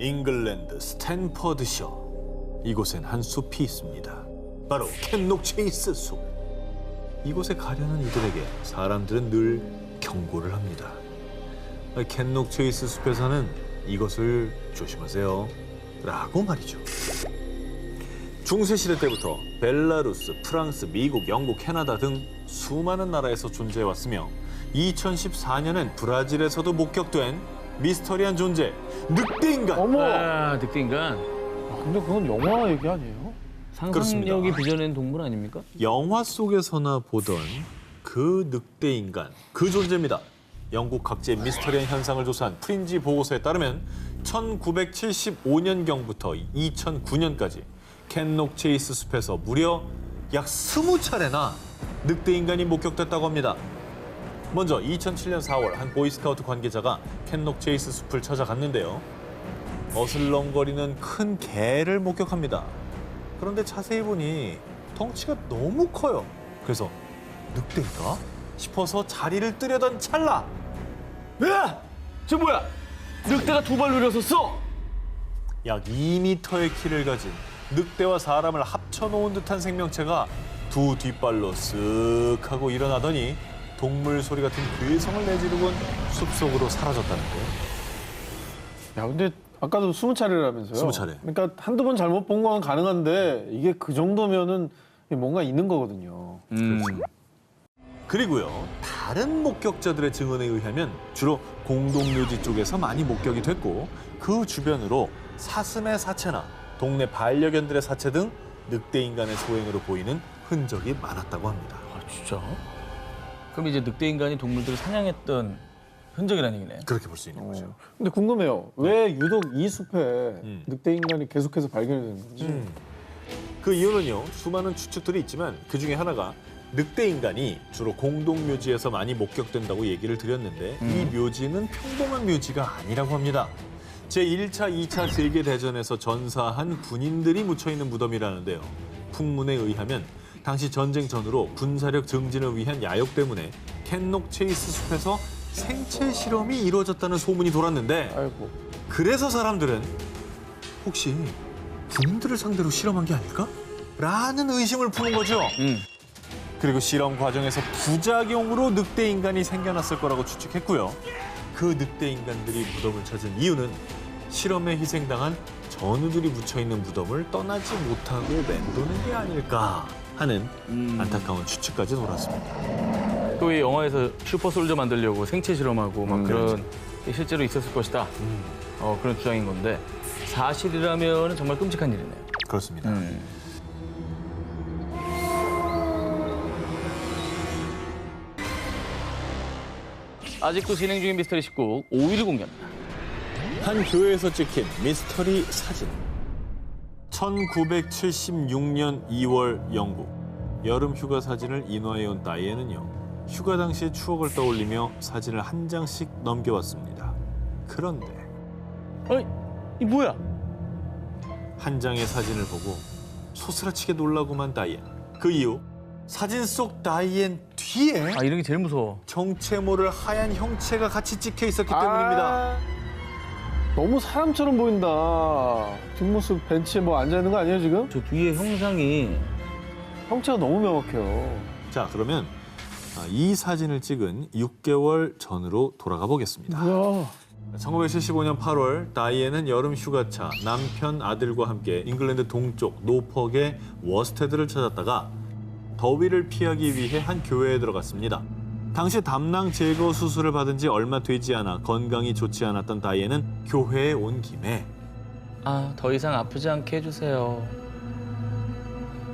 잉글랜드 스탠퍼드셔. 이곳엔 한 숲이 있습니다. 바로 켄록 체이스 숲. 이곳에 가려는 이들에게 사람들은 늘 경고를 합니다. 켄록 체이스 숲에서는 이것을 조심하세요 라고 말이죠. 중세시대 때부터 벨라루스, 프랑스, 미국, 영국, 캐나다 등 수많은 나라에서 존재해왔으며 2014년엔 브라질에서도 목격된 미스터리한 존재, 늑대인간. 어머! 아, 늑대인간. 근데 그건 영화 얘기 아니에요? 상상력이 빚어낸 동물 아닙니까? 영화 속에서나 보던 그 늑대인간, 그 존재입니다. 영국 각지의 미스터리한 현상을 조사한 프린지 보고서에 따르면 1975년경부터 2009년까지 켄록 체이스 숲에서 무려 약 20차례나 늑대인간이 목격됐다고 합니다. 먼저 2007년 4월 한 보이스카우트 관계자가 켄록 체이스 숲을 찾아갔는데요. 어슬렁거리는 큰 개를 목격합니다. 그런데 자세히 보니 덩치가 너무 커요. 그래서 늑대인가 싶어서 자리를 뜨려던 찰나. 야! 저 뭐야? 늑대가 두 발로 일어섰어? 약 2m의 키를 가진 늑대와 사람을 합쳐놓은 듯한 생명체가 두 뒷발로 쓱 하고 일어나더니 동물 소리 같은 괴성을 내지르곤 숲속으로 사라졌다는데요. 야, 근데 아까도 20차례라면서요? 20차례. 그러니까 한두 번 잘못 본 건 가능한데 이게 그 정도면은 뭔가 있는 거거든요. 그리고요, 다른 목격자들의 증언에 의하면 주로 공동묘지 쪽에서 많이 목격이 됐고 그 주변으로 사슴의 사체나 동네 반려견들의 사체 등 늑대인간의 소행으로 보이는 흔적이 많았다고 합니다. 아, 진짜? 그럼 이제 늑대인간이 동물들을 사냥했던 흔적이라는 얘기네. 그렇게 볼 수 있는 거죠. 근데 궁금해요. 왜 유독 이 숲에 늑대 인간이 계속해서 발견이 되는 건지. 그 이유는요, 수많은 추측들이 있지만 그 중에 하나가 늑대인간이 주로 공동묘지에서 많이 목격된다고 얘기를 드렸는데 이 묘지는 평범한 묘지가 아니라고 합니다. 제1차, 2차 세계대전에서 전사한 군인들이 묻혀있는 무덤이라는데요. 풍문에 의하면 당시 전쟁 전후로 군사력 증진을 위한 야욕 때문에 켄록 체이스 숲에서 생체 실험이 이루어졌다는 소문이 돌았는데 아이고. 그래서 사람들은 혹시 군인들을 상대로 실험한 게 아닐까? 라는 의심을 푸는 거죠. 그리고 실험 과정에서 부작용으로 늑대인간이 생겨났을 거라고 추측했고요. 그 늑대인간들이 무덤을 찾은 이유는 실험에 희생당한 전우들이 묻혀있는 무덤을 떠나지 못하고 맴도는 게 아닐까 하는 안타까운 추측까지 돌았습니다. 또 이 영화에서 슈퍼솔저 만들려고 생체 실험하고 막 그런 게 실제로 있었을 것이다. 그런 주장인 건데 사실이라면 정말 끔찍한 일이네요. 그렇습니다. 아직도 진행 중인 미스터리 19 5위를 공개합니다. 한 교회에서 찍힌 미스터리 사진. 1976년 2월 영국. 여름 휴가 사진을 인화해온 다이앤은요. 휴가 당시의 추억을 떠올리며 사진을 한 장씩 넘겨왔습니다. 그런데 어이, 이 뭐야? 한 장의 사진을 보고 소스라치게 놀라고만 다이앤. 그 이유 사진 속 다이앤 뒤에 아, 이런 게 제일 무서워. 정체 모를 하얀 형체가 같이 찍혀 있었기 때문입니다. 너무 사람처럼 보인다. 뒷모습 벤치에 뭐 앉아있는 거 아니에요, 지금? 저 뒤에 형상이 형체가 너무 명확해요. 자, 그러면 이 사진을 찍은 6개월 전으로 돌아가 보겠습니다. 뭐야. 1975년 8월 다이앤은 여름 휴가차 남편 아들과 함께 잉글랜드 동쪽 노퍽의 워스테드를 찾았다가 더위를 피하기 위해 한 교회에 들어갔습니다. 당시 담낭 제거 수술을 받은 지 얼마 되지 않아 건강이 좋지 않았던 다이앤은 교회에 온 김에 더 이상 아프지 않게 해주세요.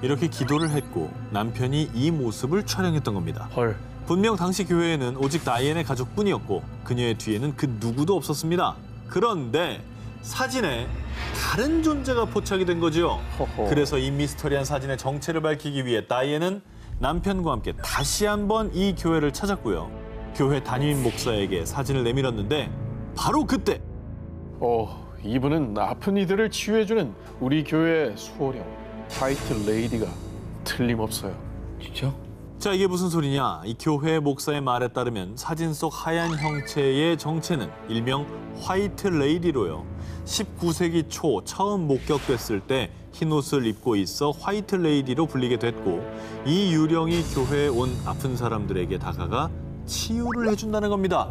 이렇게 기도를 했고 남편이 이 모습을 촬영했던 겁니다. 헐. 분명 당시 교회에는 오직 다이앤의 가족뿐이었고 그녀의 뒤에는 그 누구도 없었습니다. 그런데 사진에 다른 존재가 포착이 된 거죠. 허허. 그래서 이 미스터리한 사진의 정체를 밝히기 위해 다이앤은 남편과 함께 다시 한번 이 교회를 찾았고요. 교회 담임 목사에게 사진을 내밀었는데 바로 그때 이분은 아픈 이들을 치유해주는 우리 교회의 수호령 화이트 레이디가 틀림없어요. 진짜? 자, 이게 무슨 소리냐? 이 교회 목사의 말에 따르면 사진 속 하얀 형체의 정체는 일명 화이트 레이디로요. 19세기 초 처음 목격됐을 때 흰옷을 입고 있어 화이트 레이디로 불리게 됐고 이 유령이 교회에 온 아픈 사람들에게 다가가 치유를 해준다는 겁니다.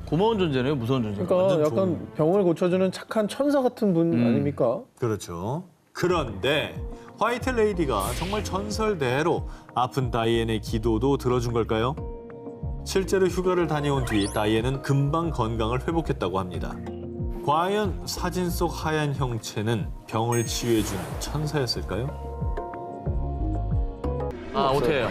고마운 존재네요, 무서운 존재. 그러니까 완전 약간 병을 고쳐주는 착한 천사 같은 분 아닙니까? 그렇죠. 그런데 화이트 레이디가 정말 전설대로 아픈 다이앤의 기도도 들어준 걸까요? 실제로 휴가를 다녀온 뒤 다이앤은 금방 건강을 회복했다고 합니다. 과연 사진 속 하얀 형체는 병을 치유해주는 천사였을까요? 아, 오태예요.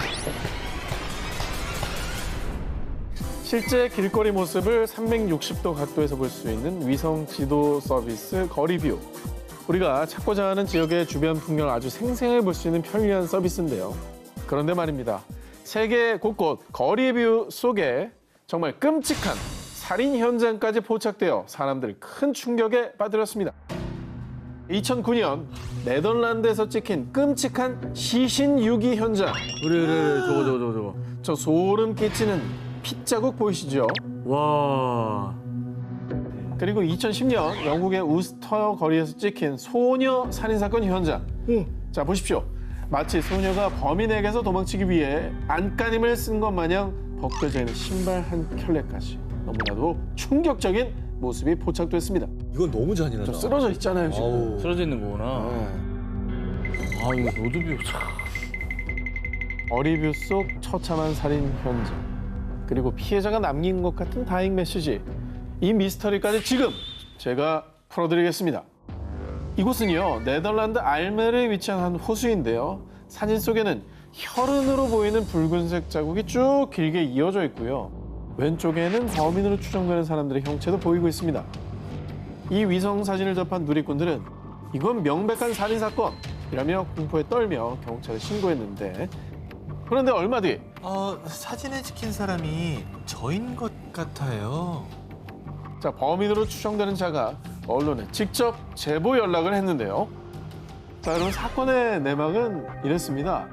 실제 길거리 모습을 360도 각도에서 볼 수 있는 위성 지도 서비스 거리뷰. 우리가 찾고자 하는 지역의 주변 풍경을 아주 생생하게 볼 수 있는 편리한 서비스인데요. 그런데 말입니다. 세계 곳곳 거리뷰 속에 정말 끔찍한 살인 현장까지 포착되어 사람들을 큰 충격에 빠뜨렸습니다. 2009년 네덜란드에서 찍힌 끔찍한 시신 유기 현장. 그래, 저거. 저 소름 끼치는 핏자국 보이시죠? 와. 그리고 2010년 영국의 우스터 거리에서 찍힌 소녀 살인사건 현장. 자, 보십시오. 마치 소녀가 범인에게서 도망치기 위해 안간힘을 쓴 것 마냥 벗겨져 있는 신발 한 켤레까지 너무나도 충격적인 모습이 포착됐습니다. 이건 너무 잔인하다. 좀 쓰러져 있잖아요, 지금. 아우. 쓰러져 있는 거구나. 아, 이거 로드뷰 참. 어리뷰 속 처참한 살인 현장. 그리고 피해자가 남긴 것 같은 다잉 메시지. 이 미스터리까지 지금 제가 풀어드리겠습니다. 이곳은요, 네덜란드 알메르에 위치한 한 호수인데요. 사진 속에는 혈흔으로 보이는 붉은색 자국이 쭉 길게 이어져 있고요. 왼쪽에는 범인으로 추정되는 사람들의 형체도 보이고 있습니다. 이 위성 사진을 접한 누리꾼들은 이건 명백한 살인사건이라며 공포에 떨며 경찰에 신고했는데, 그런데 얼마 뒤 사진에 찍힌 사람이 저인 것 같아요. 자, 범인으로 추정되는 자가 언론에 직접 제보 연락을 했는데요. 자, 여러분, 사건의 내막은 이랬습니다.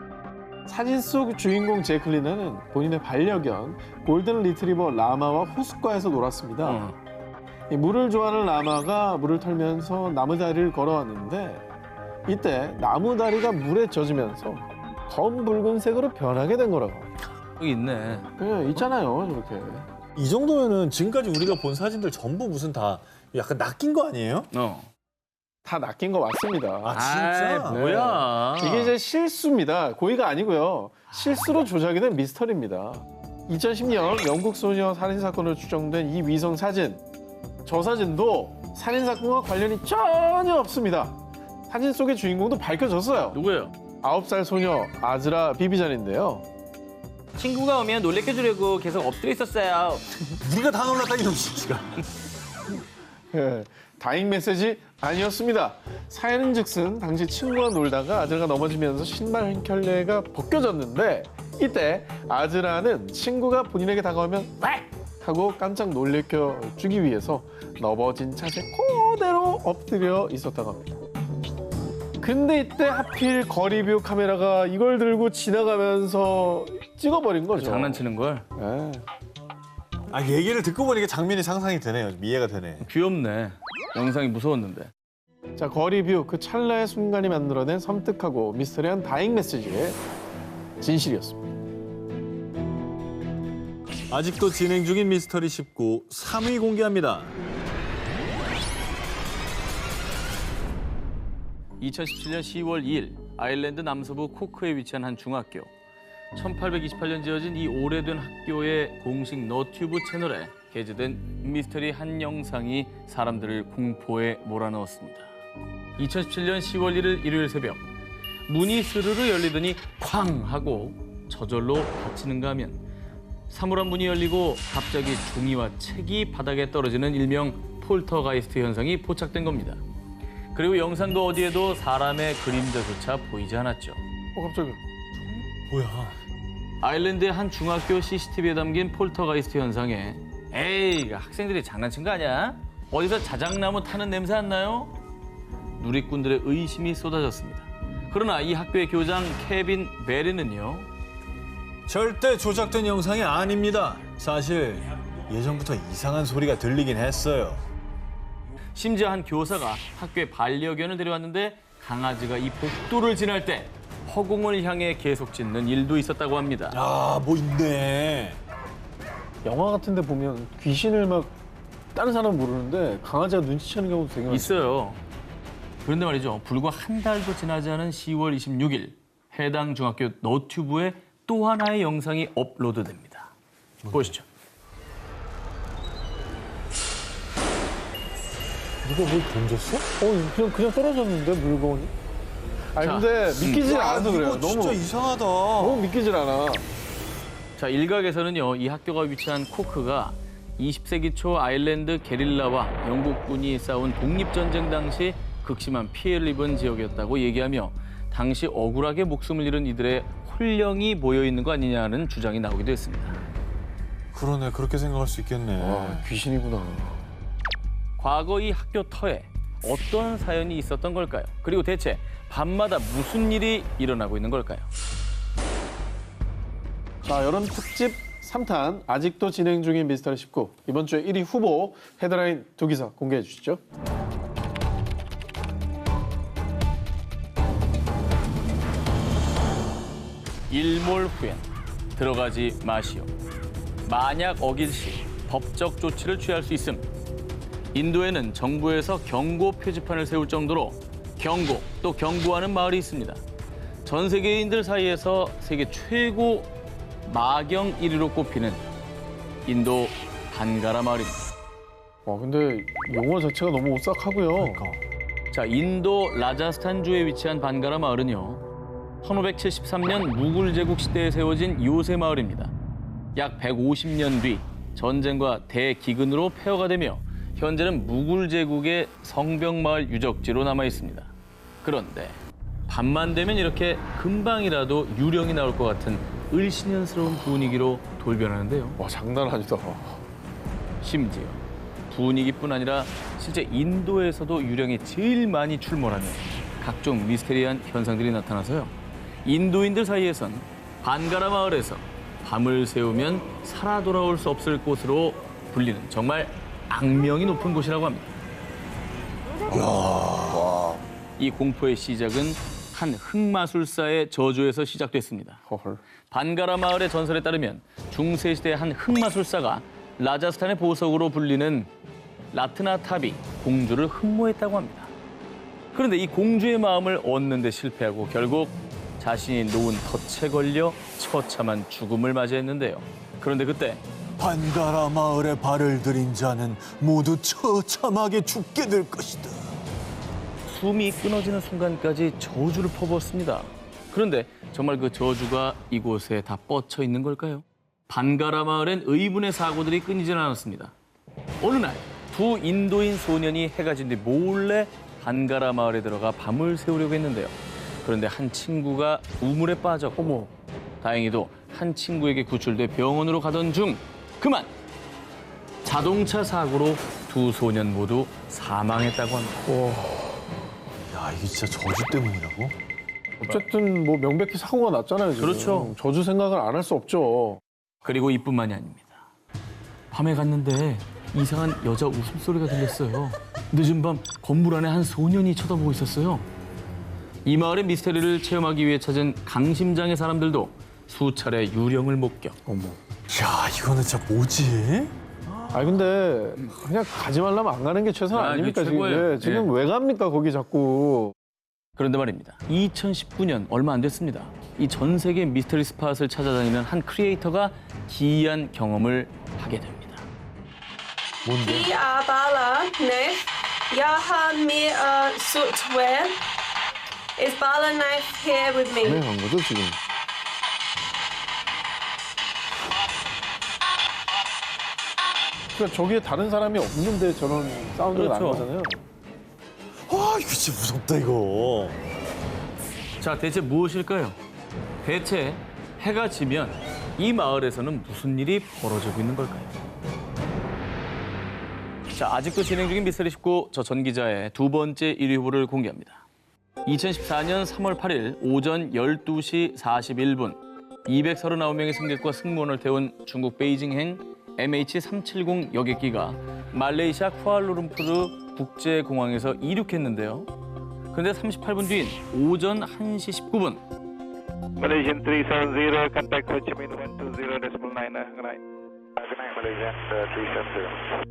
사진 속 주인공 제클리나는 본인의 반려견 골든 리트리버 라마와 호숫가에서 놀았습니다. 이 물을 좋아하는 라마가 물을 털면서 나무다리를 걸어왔는데 이때 나무다리가 물에 젖으면서 검붉은색으로 변하게 된 거라고. 여기 있네. 네, 있잖아요, 저렇게. 이 정도면은 지금까지 우리가 본 사진들 전부 무슨 다 약간 낚인 거 아니에요? 다 낚인 거 맞습니다. 아, 진짜? 아이, 뭐야. 이게 이제 실수입니다. 고의가 아니고요. 실수로 조작이 된 미스터리입니다. 2010년 영국 소녀 살인사건으로 추정된 이 위성 사진. 저 사진도 살인사건과 관련이 전혀 없습니다. 사진 속의 주인공도 밝혀졌어요. 누구예요? 9살 소녀 아즈라 비비잔인데요. 친구가 오면 놀래켜주려고 계속 엎드려 있었어요. 우리가 다 놀랐다 이놈 진짜. 예, 다잉 메시지 아니었습니다. 사연은즉슨 당시 친구와 놀다가 아즈라가 넘어지면서 신발 한 켤레가 벗겨졌는데 이때 아즈라는 친구가 본인에게 다가오면 왁! 하고 깜짝 놀래켜 주기 위해서 넘어진 차에 그대로 엎드려 있었다고 합니다. 근데 이때 하필 거리뷰 카메라가 이걸 들고 지나가면서 찍어버린 거죠. 장난치는 걸? 예. 아, 얘기를 듣고 보니까 장면이 상상이 되네요. 이해가 되네. 귀엽네. 영상이 무서웠는데. 자, 거리뷰 그 찰나의 순간이 만들어낸 섬뜩하고 미스터리한 다잉 메시지의 진실이었습니다. 아직도 진행 중인 미스터리 19 3위 공개합니다. 2017년 10월 2일 아일랜드 남서부 코크에 위치한 한 중학교. 1828년 지어진 이 오래된 학교의 공식 너튜브 채널에 게재된 미스터리 한 영상이 사람들을 공포에 몰아넣었습니다. 2017년 10월 1일 일요일 새벽 문이 스르르 열리더니 쾅 하고 저절로 닫히는가 하면 사물함 문이 열리고 갑자기 종이와 책이 바닥에 떨어지는 일명 폴터가이스트 현상이 포착된 겁니다. 그리고 영상도 어디에도 사람의 그림자조차 보이지 않았죠. 갑자기. 뭐야? 아일랜드의 한 중학교 CCTV에 담긴 폴터가이스트 현상에 에이, 학생들이 장난친 거 아니야? 어디서 자작나무 타는 냄새 안 나요? 누리꾼들의 의심이 쏟아졌습니다. 그러나 이 학교의 교장 케빈 베리는요. 절대 조작된 영상이 아닙니다. 사실 예전부터 이상한 소리가 들리긴 했어요. 심지어 한 교사가 학교에 반려견을 데려왔는데 강아지가 이 복도를 지날 때 허공을 향해 계속 짖는 일도 있었다고 합니다. 아, 뭐 있네. 영화 같은 데 보면 귀신을 막 다른 사람은 모르는데 강아지가 눈치채는 경우도 되게 많아요. 있어요. 그런데 말이죠. 불과 한 달도 지나지 않은 10월 26일 해당 중학교 너튜브에 또 하나의 영상이 업로드됩니다. 보시죠. 누가 뭘 던졌어? 그냥 떨어졌는데 물건이? 아니 자, 근데 믿기질 와, 않아서 그래요. 이거 진짜 이상하다. 너무 믿기질 않아. 자, 일각에서는요. 이 학교가 위치한 코크가 20세기 초 아일랜드 게릴라와 영국군이 싸운 독립전쟁 당시 극심한 피해를 입은 지역이었다고 얘기하며 당시 억울하게 목숨을 잃은 이들의 혼령이 모여 있는 거 아니냐는 주장이 나오기도 했습니다. 그러네, 그렇게 생각할 수 있겠네. 와, 귀신이구나. 과거 이 학교 터에 어떤 사연이 있었던 걸까요? 그리고 대체 밤마다 무슨 일이 일어나고 있는 걸까요? 자, 여름 특집 3탄 아직도 진행 중인 미스터리 19. 이번 주에 1위 후보 헤드라인 두 기사 공개해 주시죠. 일몰 후엔 들어가지 마시오. 만약 어길 시 법적 조치를 취할 수 있음. 인도에는 정부에서 경고 표지판을 세울 정도로 경고 또 경고하는 마을이 있습니다. 전 세계인들 사이에서 세계 최고 마경 1위로 꼽히는 인도 반가라 마을입니다. 와, 근데 용어 자체가 너무 오싹하고요. 자, 인도 라자스탄주에 위치한 반가라 마을은요. 1573년 무굴 제국 시대에 세워진 요새 마을입니다. 약 150년 뒤 전쟁과 대기근으로 폐허가 되며 현재는 무굴 제국의 성벽마을 유적지로 남아 있습니다. 그런데 밤만 되면 이렇게 금방이라도 유령이 나올 것 같은 을씨년스러운 분위기로 돌변하는데요. 와, 장난 아니다. 심지어 분위기뿐 아니라 실제 인도에서도 유령이 제일 많이 출몰하며 각종 미스테리한 현상들이 나타나서요. 인도인들 사이에선 반가라 마을에서 밤을 새우면 살아 돌아올 수 없을 곳으로 불리는 정말 악명이 높은 곳이라고 합니다. 이 공포의 시작은 한 흑마술사의 저주에서 시작됐습니다. 헐. 반가라 마을의 전설에 따르면 중세시대 한 흑마술사가 라자스탄의 보석으로 불리는 라트나타비 공주를 흠모했다고 합니다. 그런데 이 공주의 마음을 얻는 데 실패하고 결국 자신이 놓은 덫에 걸려 처참한 죽음을 맞이했는데요. 그런데 그때 반가라 마을에 발을 들인 자는 모두 처참하게 죽게 될 것이다. 숨이 끊어지는 순간까지 저주를 퍼부었습니다. 그런데 정말 그 저주가 이곳에 다 뻗쳐 있는 걸까요? 반가라 마을엔 의문의 사고들이 끊이질 않았습니다. 어느 날 두 인도인 소년이 해가 진 뒤 몰래 반가라 마을에 들어가 밤을 새우려고 했는데요. 그런데 한 친구가 우물에 빠졌고 다행히도 한 친구에게 구출돼 병원으로 가던 중 그만 자동차 사고로 두 소년 모두 사망했다고 합니다. 야, 이게 진짜 저주 때문이라고? 어쨌든 뭐 명백히 사고가 났잖아요, 지금. 그렇죠. 저주 생각을 안 할 수 없죠. 그리고 이뿐만이 아닙니다. 밤에 갔는데 이상한 여자 웃음소리가 들렸어요. 늦은 밤 건물 안에 한 소년이 쳐다보고 있었어요. 이 마을의 미스터리를 체험하기 위해 찾은 강심장의 사람들도 수차례 유령을 목격. 어머. 야, 이거는 진짜 뭐지? 아니 근데 그냥 가지 말라면 안 가는 게 최선 아, 아닙니까 이게 지금? 최고예요. 지금 예. 왜 갑니까 거기 자꾸? 그런데 말입니다. 2019년 얼마 안 됐습니다. 이 전 세계 미스터리 스팟을 찾아다니는 한 크리에이터가 기이한 경험을 하게 됩니다. 뭔데? Jeg Bala knife. Jeg har med sort Is Bala knife here with me? 네, 간 거죠 지금? 그러니까 저기에 다른 사람이 없는데 저런 사운드가 나는 그렇죠. 거잖아요. 와, 이거 진짜 무섭다, 이거. 자, 대체 무엇일까요? 대체 해가 지면 이 마을에서는 무슨 일이 벌어지고 있는 걸까요? 자, 아직도 진행 중인 미스터리 19, 저 전 기자의 두 번째 1위 후보를 공개합니다. 2014년 3월 8일 오전 12시 41분 239명의 승객과 승무원을 태운 중국 베이징행 MH370 여객기가 말레이시아 쿠알라룸푸르 국제공항에서 이륙했는데요. 그런데 38분 뒤인 오전 1시 19분 Malaysian 370, contact Ho Chi Minh 120.9. Good night, Malaysian 370.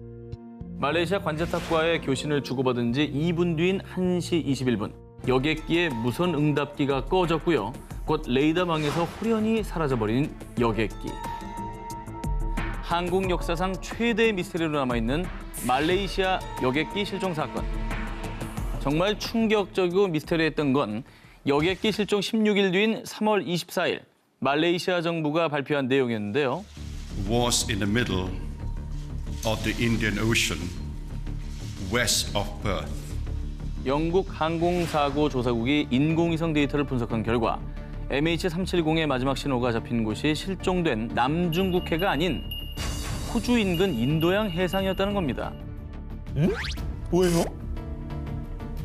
말레이시아 관제탑과의 교신을 주고받은 지 2분 뒤인 1시 21분 여객기의 무선 응답기가 꺼졌고요. 곧 레이더망에서 홀연히 사라져버린 여객기. 한국 역사상 최대의 미스터리로 남아있는 말레이시아 여객기 실종 사건. 정말 충격적이고 미스터리했던 건 여객기 실종 16일 뒤인 3월 24일 말레이시아 정부가 발표한 내용이었는데요. Was in the middle of the Indian Ocean, west of Perth. 영국 항공사고 조사국이 인공위성 데이터를 분석한 결과 MH370의 마지막 신호가 잡힌 곳이 실종된 남중국해가 아닌 호주 인근 인도양 해상이었다는 겁니다. 뭐예요?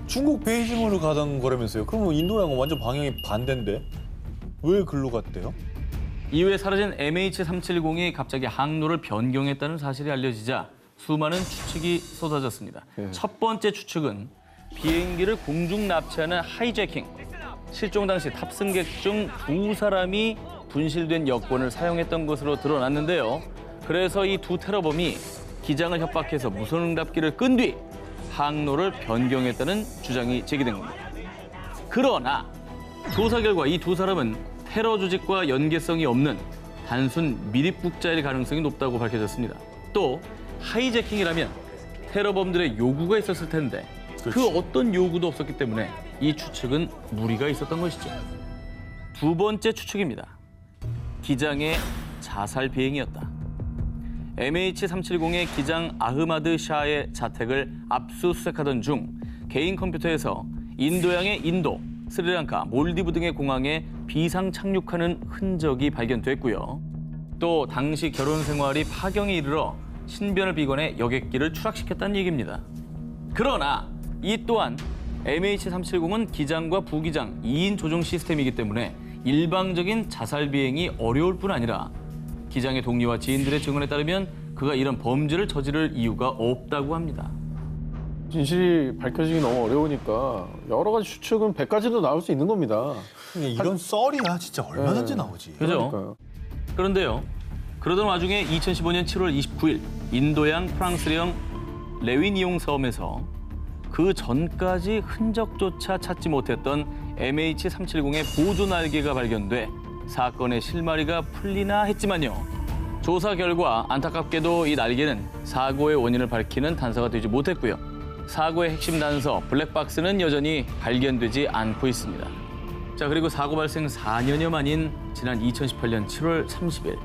중국 베이징으로 가던 거라면서요? 그럼 인도양은 완전 방향이 반대인데 왜 글로 갔대요? 이후에 사라진 MH370이 갑자기 항로를 변경했다는 사실이 알려지자 수많은 추측이 쏟아졌습니다. 첫 번째 추측은 비행기를 공중 납치하는 하이제킹. 실종 당시 탑승객 중 2사람이 분실된 여권을 사용했던 것으로 드러났는데요. 그래서 이 두 테러범이 기장을 협박해서 무선응답기를 끈 뒤 항로를 변경했다는 주장이 제기된 겁니다. 그러나 조사 결과 이 두 사람은 테러 조직과 연계성이 없는 단순 미립국자일 가능성이 높다고 밝혀졌습니다. 또 하이제킹이라면 테러범들의 요구가 있었을 텐데 그 어떤 요구도 없었기 때문에 이 추측은 무리가 있었던 것이죠. 두 번째 추측입니다. 기장의 자살 비행이었다. MH370의 기장 아흐마드 샤의 자택을 압수수색하던 중 개인 컴퓨터에서 인도양의 인도, 스리랑카, 몰디브 등의 공항에 비상 착륙하는 흔적이 발견됐고요. 또 당시 결혼 생활이 파경에 이르러 신변을 비관해 여객기를 추락시켰다는 얘기입니다. 그러나 이 또한 MH370은 기장과 부기장 2인 조종 시스템이기 때문에 일방적인 자살 비행이 어려울 뿐 아니라 기장의 동료와 지인들의 증언에 따르면 그가 이런 범죄를 저지를 이유가 없다고 합니다. 진실이 밝혀지기 너무 어려우니까 여러 가지 추측은 100가지도 나올 수 있는 겁니다. 근데 이런 썰이야 진짜 얼마든지 나오지. 그죠? 그러니까요. 그런데요. 그러던 와중에 2015년 7월 29일 인도양 프랑스령 레위니옹 섬에서 그 전까지 흔적조차 찾지 못했던 MH370의 보조 날개가 발견돼 사건의 실마리가 풀리나 했지만요. 조사 결과 안타깝게도 이 날개는 사고의 원인을 밝히는 단서가 되지 못했고요. 사고의 핵심 단서 블랙박스는 여전히 발견되지 않고 있습니다. 자, 그리고 사고 발생 4년여 만인 지난 2018년 7월 30일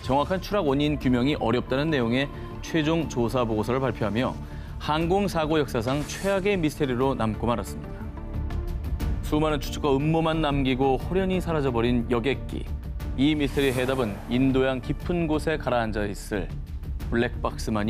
정확한 추락 원인 규명이 어렵다는 내용의 최종 조사 보고서를 발표하며 항공사고 역사상 최악의 미스테리로 남고 말았습니다. 수많은 추측과 음모만 남기고 홀연히 사라져버린 여객기. 이 미스테리의 해답은 인도양 깊은 곳에 가라앉아 있을 블랙박스만이